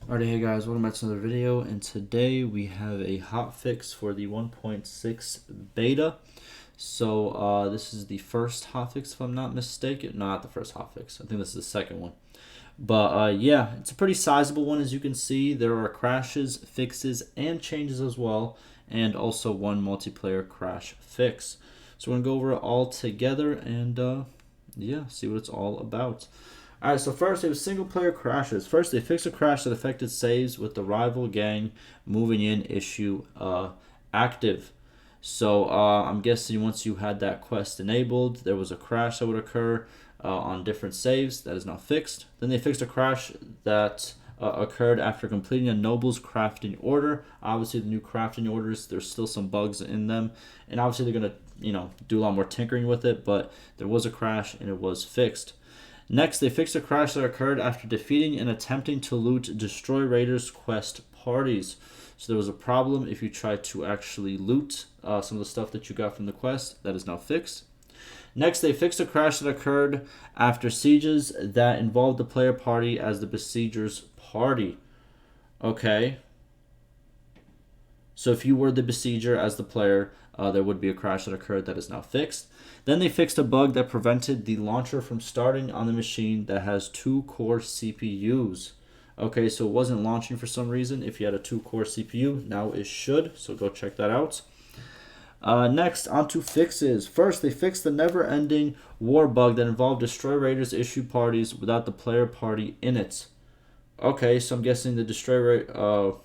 Alrighty, hey guys, welcome back to another video, and today we have a hotfix for the 1.6 beta. So this is the first hotfix, if I'm not mistaken. No, not the first hotfix. I think this is the second one. But yeah, it's a pretty sizable one, as you can see. There are crashes, fixes, and changes as well, and also one multiplayer crash fix. So we're gonna go over it all together and yeah, see what it's all about. Alright, so first they have single player crashes. First, they fixed a crash that affected saves with the rival gang moving in issue active. So I'm guessing once you had that quest enabled, there was a crash that would occur on different saves. That is now fixed. Then they fixed a crash that occurred after completing a noble's crafting order. Obviously, the new crafting orders, there's still some bugs in them, and obviously they're gonna do a lot more tinkering with it. But there was a crash and it was fixed. Next, they fixed a crash that occurred after defeating and attempting to loot Destroy Raiders quest parties. So there was a problem if you tried to actually loot some of the stuff that you got from the quest. That is now fixed. Next, they fixed a crash that occurred after sieges that involved the player party as the besieger's party. Okay. So if you were the besieger as the player, there would be a crash that occurred. That is now fixed. Then they fixed a bug that prevented the launcher from starting on the machine that has 2-core CPUs. Okay, so it wasn't launching for some reason if you had a 2-core CPU. Now it should, so go check that out. Next, onto fixes. First, they fixed the never-ending war bug that involved Destroy Raiders issue parties without the player party in it. Okay, so I'm guessing the Destroy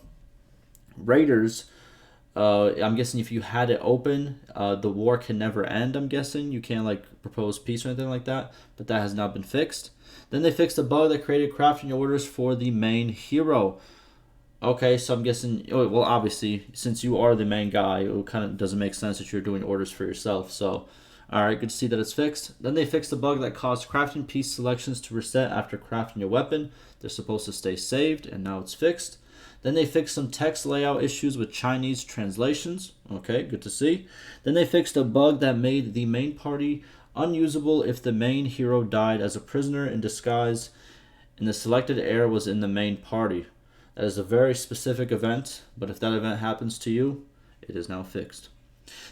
Raiders, I'm guessing if you had it open, the war can never end. I'm guessing you can't like propose peace or anything like that, but that has not been fixed. Then they fixed a bug that created crafting orders for the main hero. Okay, so I'm guessing, well, obviously, since you are the main guy, it kind of doesn't make sense that you're doing orders for yourself. So, all right, good to see that it's fixed. Then they fixed a bug that caused crafting piece selections to reset after crafting your weapon. They're supposed to stay saved, and now it's fixed. Then they fixed some text layout issues with Chinese translations. Okay, good to see. Then they fixed a bug that made the main party unusable if the main hero died as a prisoner in disguise and the selected heir was in the main party. That is a very specific event, but if that event happens to you, it is now fixed.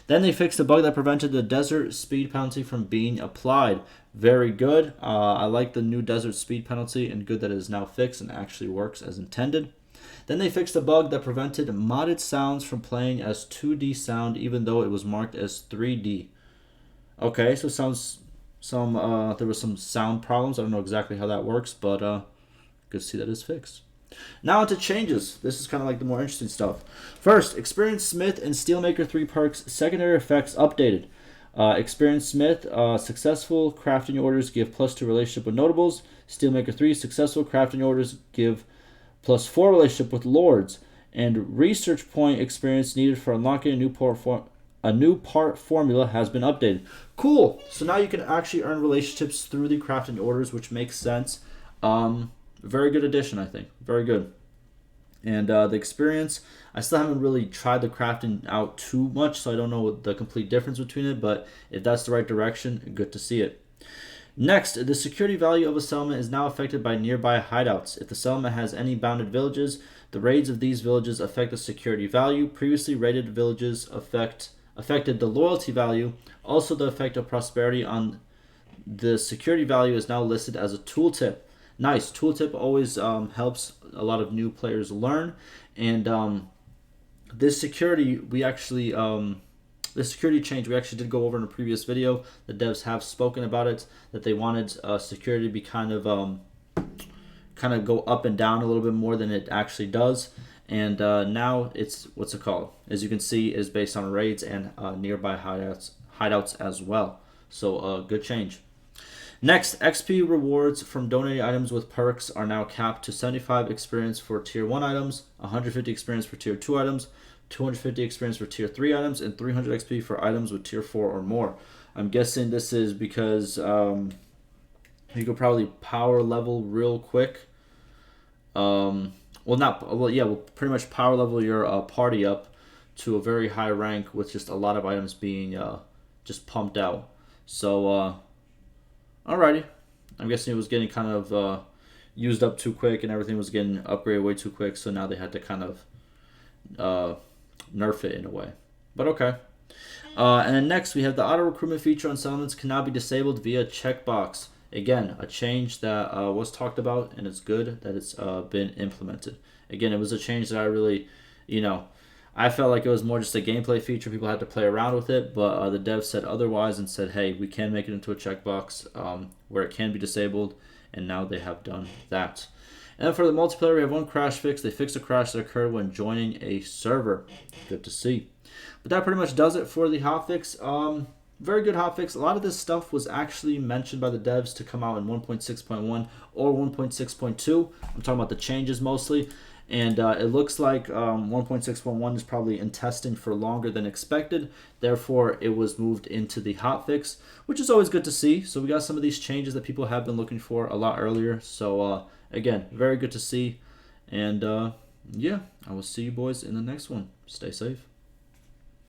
Then they fixed a bug that prevented the desert speed penalty from being applied. Very good. I like the new desert speed penalty, and good that it is now fixed and actually works as intended. Then they fixed a bug that prevented modded sounds from playing as 2D sound even though it was marked as 3D. Okay, so there was some sound problems. I don't know exactly how that works, but good to see that is fixed. Now onto changes. This is kind of like the more interesting stuff. First, Experienced Smith and Steelmaker 3 perks secondary effects updated. Experienced Smith, successful crafting orders give +2 relationship with notables. Steelmaker 3, successful crafting orders give +4 relationship with lords, and research point experience needed for unlocking a new part formula has been updated. Cool. So now you can actually earn relationships through the crafting orders, which makes sense. Very good addition, I think. Very good. And the experience, I still haven't really tried the crafting out too much, so I don't know the complete difference between it, but if that's the right direction, good to see it. Next, the security value of a settlement is now affected by nearby hideouts. If the settlement has any bounded villages, the raids of these villages affect the security value. Previously raided villages affected the loyalty value. Also, the effect of prosperity on the security value is now listed as a tooltip. Nice. Tooltip always helps a lot of new players learn. And this security, the security change we actually did go over in a previous video. The devs have spoken about it, that they wanted security to be kind of go up and down a little bit more than it actually does. And now it's, what's it called? As you can see, is based on raids and nearby hideouts as well. So good change. Next, XP rewards from donating items with perks are now capped to 75 experience for Tier 1 items, 150 experience for Tier 2 items, 250 experience for Tier 3 items, and 300 XP for items with Tier 4 or more. I'm guessing this is because you could probably power level real quick. We'll pretty much power level your party up to a very high rank with just a lot of items being just pumped out. So, alrighty. I'm guessing it was getting kind of used up too quick and everything was getting upgraded way too quick. So now they had to kind of nerf it in a way. But okay. And then next we have the auto recruitment feature on settlements can now be disabled via checkbox. Again, a change that was talked about, and it's good that it's been implemented. Again, it was a change that I really, I felt like it was more just a gameplay feature. People had to play around with it, but the devs said otherwise and said, hey, we can make it into a checkbox where it can be disabled, and now they have done that. And then for the multiplayer, we have one crash fix. They fixed a crash that occurred when joining a server. Good to see. But that pretty much does it for the hotfix. Very good hotfix. A lot of this stuff was actually mentioned by the devs to come out in 1.6.1 or 1.6.2. I'm talking about the changes mostly. And it looks like 1.6.1 is probably in testing for longer than expected. Therefore, it was moved into the hotfix, which is always good to see. So we got some of these changes that people have been looking for a lot earlier. So again, very good to see. And yeah, I will see you boys in the next one. Stay safe.